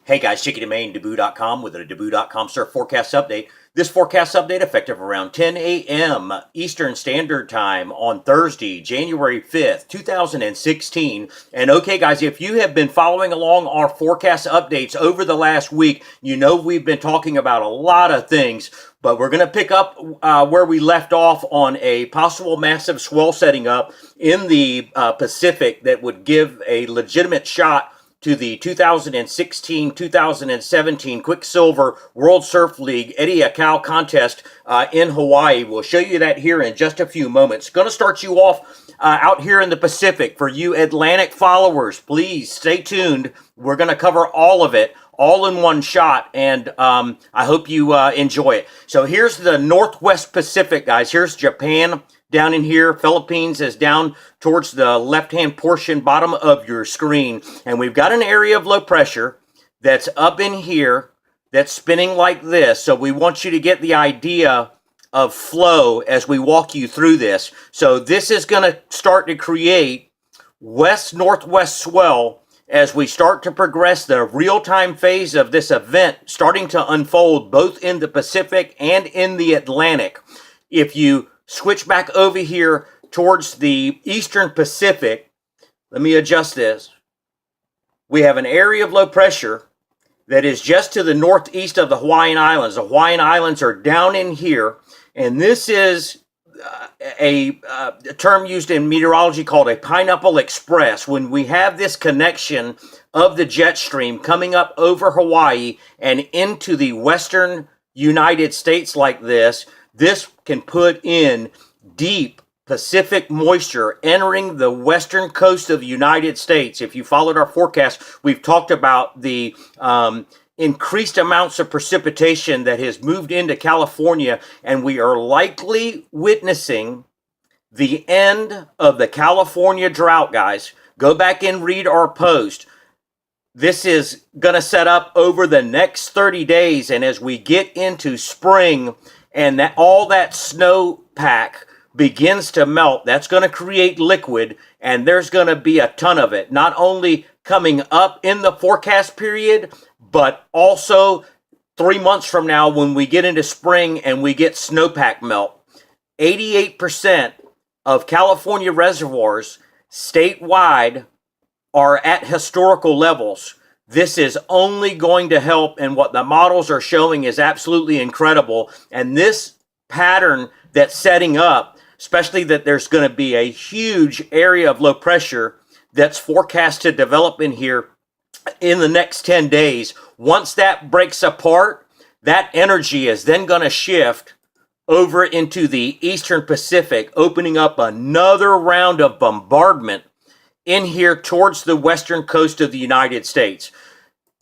Hey guys, Chicken and Maine, Deboo.com with a Deboo.com surf forecast update. This forecast update effective around 10 a.m. Eastern Standard Time on Thursday, January 5th, 2016. And okay guys, if you have been following along our forecast updates over the last week, you know we've been talking about a lot of things, but we're going to pick up where we left off on a possible massive swell setting up in the Pacific that would give a legitimate shot to the 2016-2017 Quicksilver World Surf League Eddie Aikau contest in Hawaii. We'll show you that here in just a few moments. Going to start you off out here in the Pacific. For you Atlantic followers, please stay tuned. We're going to cover all of it, all in one shot, and I hope you enjoy it. So here's the Northwest Pacific, guys. Here's Japan down in here. Philippines is down towards the left-hand portion, bottom of your screen. And we've got an area of low pressure that's up in here that's spinning like this. So we want you to get the idea of flow as we walk you through this. So this is going to start to create west-northwest swell as we start to progress the real-time phase of this event starting to unfold both in the Pacific and in the Atlantic. If you switch back over here towards the Eastern Pacific, let me adjust this. We have an area of low pressure that is just to the northeast of the Hawaiian Islands. The Hawaiian Islands are down in here, and this is a term used in meteorology called a pineapple express. When we have this connection of the jet stream coming up over Hawaii and into the western United States like this, this can put in deep Pacific moisture entering the western coast of the United States. If you followed our forecast, we've talked about the increased amounts of precipitation that has moved into California, and we are likely witnessing the end of the California drought, guys. Go back and read our post. This is going to set up over the next 30 days, and as we get into spring and that all that snowpack begins to melt, that's going to create liquid, and there's going to be a ton of it, not only coming up in the forecast period, but also 3 months from now when we get into spring and we get snowpack melt. 88% of California reservoirs statewide are at historical levels. This is only going to help, and what the models are showing is absolutely incredible. And this pattern that's setting up, especially that there's going to be a huge area of low pressure that's forecast to develop in here in the next 10 days. Once that breaks apart, that energy is then going to shift over into the Eastern Pacific, opening up another round of bombardment in here towards the western coast of the United States.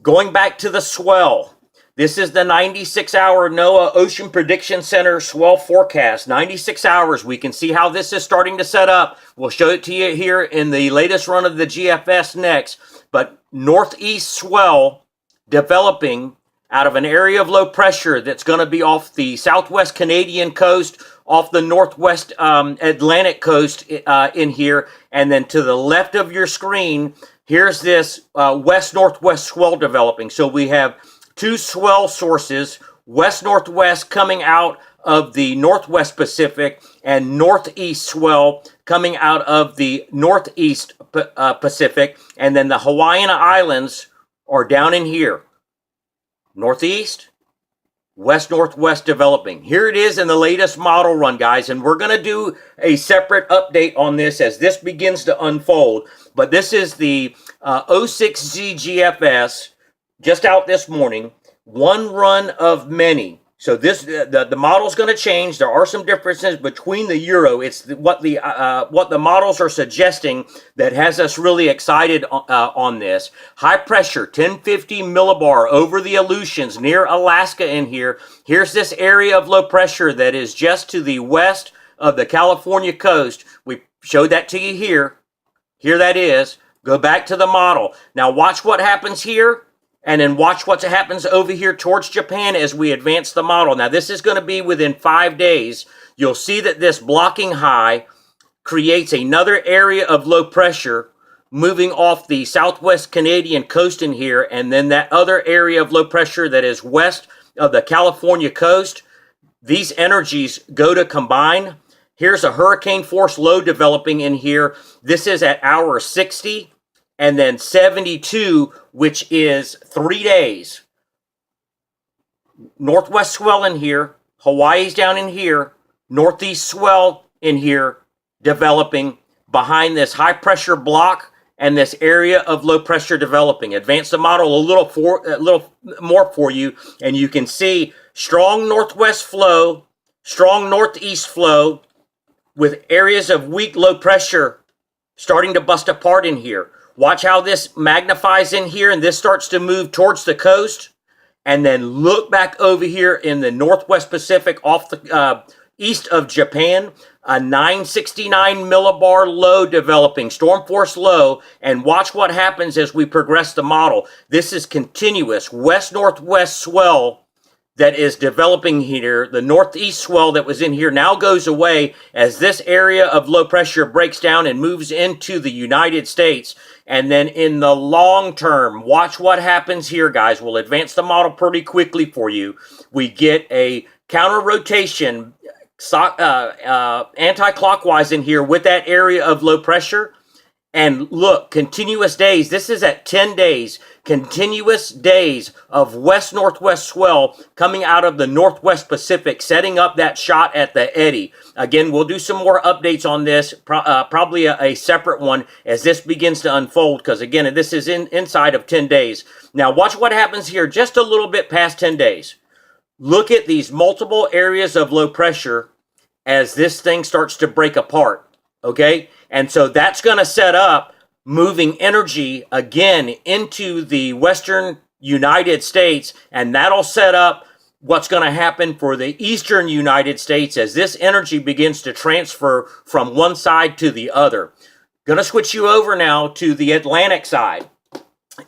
Going back to the swell, this is the 96-hour NOAA Ocean Prediction Center swell forecast. 96 hours, we can see how this is starting to set up. We'll show it to you here in the latest run of the GFS next. But northeast swell developing out of an area of low pressure that's going to be off the southwest Canadian coast, off the northwest Atlantic coast in here, and then to the left of your screen, here's this west-northwest swell developing. So we have two swell sources, west-northwest coming out of the northwest Pacific and northeast swell coming out of the northeast Pacific, and then the Hawaiian Islands are down in here. Northeast, west-northwest developing. Here it is in the latest model run, guys, and we're going to do a separate update on this as this begins to unfold. But this is the 06Z GFS just out this morning, one run of many. So this the model's going to change. There are some differences between the euro. It's what the models are suggesting that has us really excited on this. High pressure, 1050 millibar over the Aleutians near Alaska in here. Here's this area of low pressure that is just to the west of the California coast. We showed that to you here. Here that is. Go back to the model. Now watch what happens here. And then watch what happens over here towards Japan as we advance the model. Now, this is going to be within 5 days. You'll see that this blocking high creates another area of low pressure moving off the southwest Canadian coast in here, and then that other area of low pressure that is west of the California coast. These energies go to combine. Here's a hurricane force low developing in here. This is at hour 60 and then 72, which is 3 days. Northwest swell in here. Hawaii's down in here. Northeast swell in here developing behind this high pressure block and this area of low pressure developing. Advance the model a little more for you, and you can see strong northwest flow, strong northeast flow, with areas of weak low pressure starting to bust apart in here. Watch how this magnifies in here, and this starts to move towards the coast. And then look back over here in the Northwest Pacific off the east of Japan, a 969 millibar low developing, storm force low, and watch what happens as we progress the model. This is continuous west-northwest swell that is developing here. The northeast swell that was in here now goes away as this area of low pressure breaks down and moves into the United States. And then in the long term, watch what happens here, guys. We'll advance the model pretty quickly for you. We get a counter rotation anti-clockwise in here with that area of low pressure. And look, continuous days. This is at 10 days. Continuous days of west-northwest swell coming out of the Northwest Pacific, setting up that shot at the eddy. Again, we'll do some more updates on this, probably a separate one as this begins to unfold, because again, this is inside of 10 days. Now, watch what happens here just a little bit past 10 days. Look at these multiple areas of low pressure as this thing starts to break apart, okay? And so that's going to set up moving energy again into the western United States, and that'll set up what's going to happen for the eastern United States as this energy begins to transfer from one side to the other. Going to switch you over now to the Atlantic side.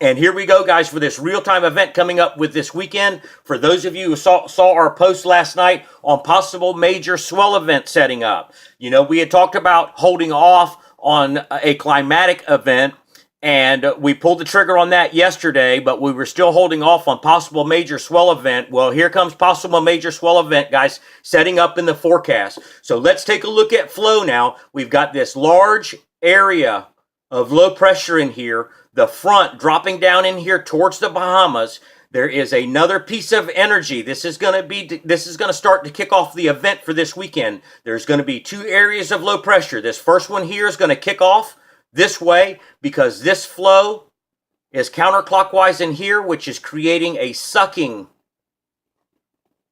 And here we go, guys, for this real-time event coming up with this weekend. For those of you who saw our post last night on possible major swell event setting up. You know, we had talked about holding off on a climatic event, and we pulled the trigger on that yesterday, but we were still holding off on possible major swell event. Well, here comes possible major swell event, guys, setting up in the forecast. So let's take a look at flow now. We've got this large area of low pressure in here, the front dropping down in here towards the Bahamas. There is another piece of energy. This is going to start to kick off the event for this weekend. There's going to be two areas of low pressure. This first one here is going to kick off this way because this flow is counterclockwise in here, which is creating a sucking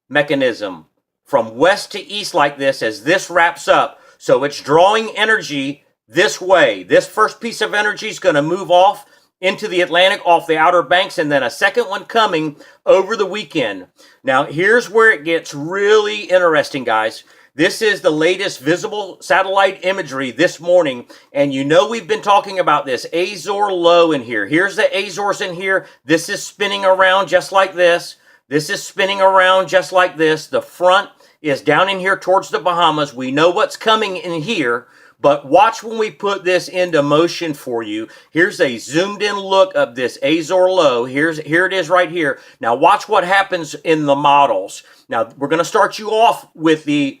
mechanism from west to east like this as this wraps up. So it's drawing energy this way. This first piece of energy is going to move off into the Atlantic off the Outer Banks, and then a second one coming over the weekend. Now, here's where it gets really interesting, guys. This is the latest visible satellite imagery this morning, and you know we've been talking about this Azore low in here. Here's the Azores in here. This is spinning around just like this. This is spinning around just like this. The front is down in here towards the Bahamas. We know what's coming in here. But watch when we put this into motion for you. Here's a zoomed in look of this Azore low. Here it is right here. Now watch what happens in the models. Now we're going to start you off with the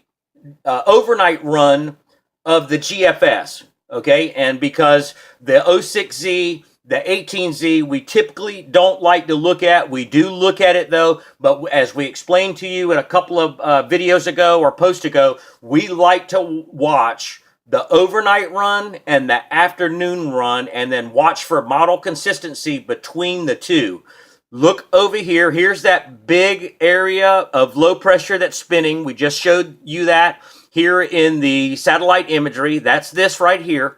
overnight run of the GFS. Okay, and because the 06Z, the 18Z, we typically don't like to look at. We do look at it though, but as we explained to you in a couple of videos ago or posts ago, we like to watch the overnight run and the afternoon run, and then watch for model consistency between the two. Look over here. Here's that big area of low pressure that's spinning. We just showed you that here in the satellite imagery. That's this right here.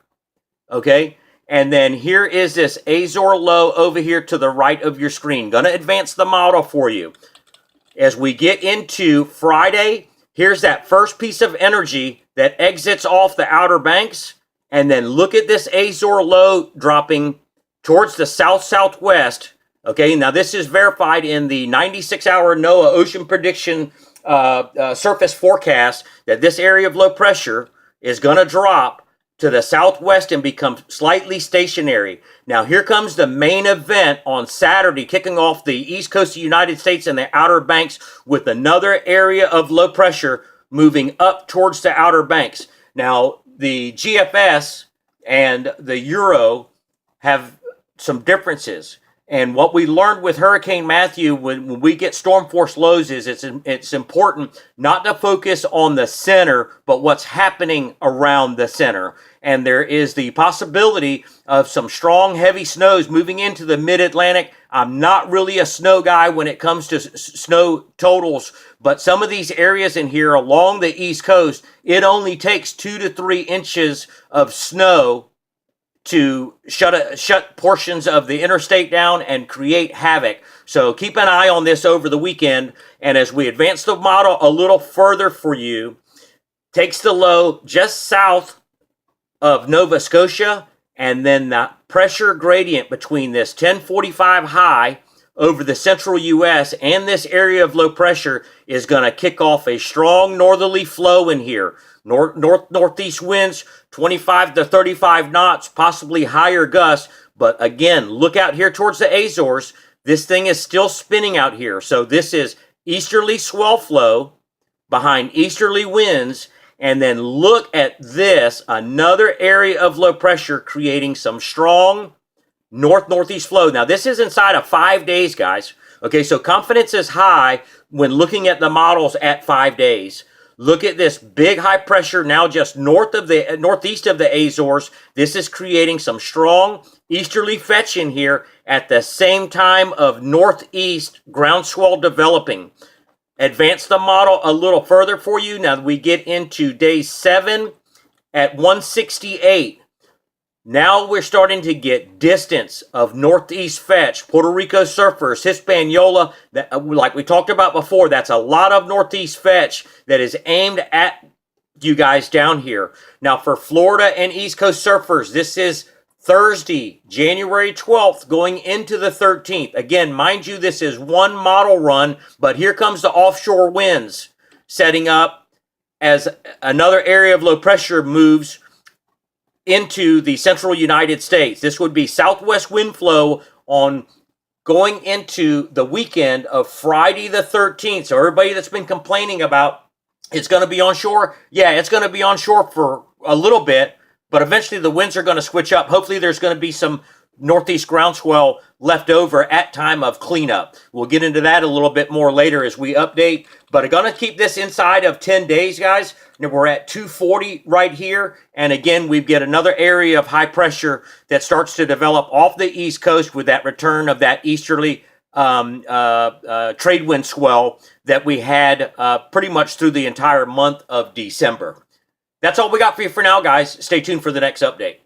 Okay. And then here is this Azore low over here to the right of your screen. Going to advance the model for you. As we get into Friday, here's that first piece of energy that exits off the Outer Banks, and then look at this Azore low dropping towards the south-southwest. Okay, now this is verified in the 96-hour NOAA Ocean Prediction surface forecast that this area of low pressure is going to drop to the southwest and become slightly stationary. Now here comes the main event on Saturday, kicking off the east coast of the United States and the Outer Banks with another area of low pressure moving up towards the Outer Banks. Now the GFS and the Euro have some differences. And what we learned with Hurricane Matthew when we get storm force lows is it's important not to focus on the center, but what's happening around the center. And there is the possibility of some strong, heavy snows moving into the mid-Atlantic. I'm not really a snow guy when it comes to snow totals, but some of these areas in here along the East Coast, it only takes 2 to 3 inches of snow to shut portions of the interstate down and create havoc. So keep an eye on this over the weekend. And as we advance the model a little further for you, takes the low just south of Nova Scotia, and then the pressure gradient between this 1045 high over the central U.S. and this area of low pressure is going to kick off a strong northerly flow in here. Northeast winds, 25 to 35 knots, possibly higher gusts. But again, look out here towards the Azores. This thing is still spinning out here. So this is easterly swell flow behind easterly winds. And then look at this, another area of low pressure creating some strong northeast flow. Now, this is inside of 5 days, guys. Okay, so confidence is high when looking at the models at 5 days. Look at this big high pressure now just northeast of the Azores. This is creating some strong easterly fetch in here at the same time of northeast ground swell developing. Advance the model a little further for you. Now we get into day 7 at 168. Now we're starting to get distance of northeast fetch, Puerto Rico surfers, Hispaniola, like we talked about before, that's a lot of northeast fetch that is aimed at you guys down here. Now for Florida and East Coast surfers, this is Thursday, January 12th, going into the 13th. Again, mind you, this is one model run, but here comes the offshore winds setting up as another area of low pressure moves into the central United States. This would be southwest wind flow on going into the weekend of Friday the 13th. So everybody that's been complaining about it's going to be on shore, yeah, it's going to be on shore for a little bit, but eventually the winds are going to switch up. Hopefully there's going to be some northeast groundswell left over at time of cleanup. We'll get into that a little bit more later as we update, but I'm going to keep this inside of 10 days, guys. And we're at 240 right here. And again, we get another area of high pressure that starts to develop off the East Coast with that return of that easterly trade wind swell that we had pretty much through the entire month of December. That's all we got for you for now, guys. Stay tuned for the next update.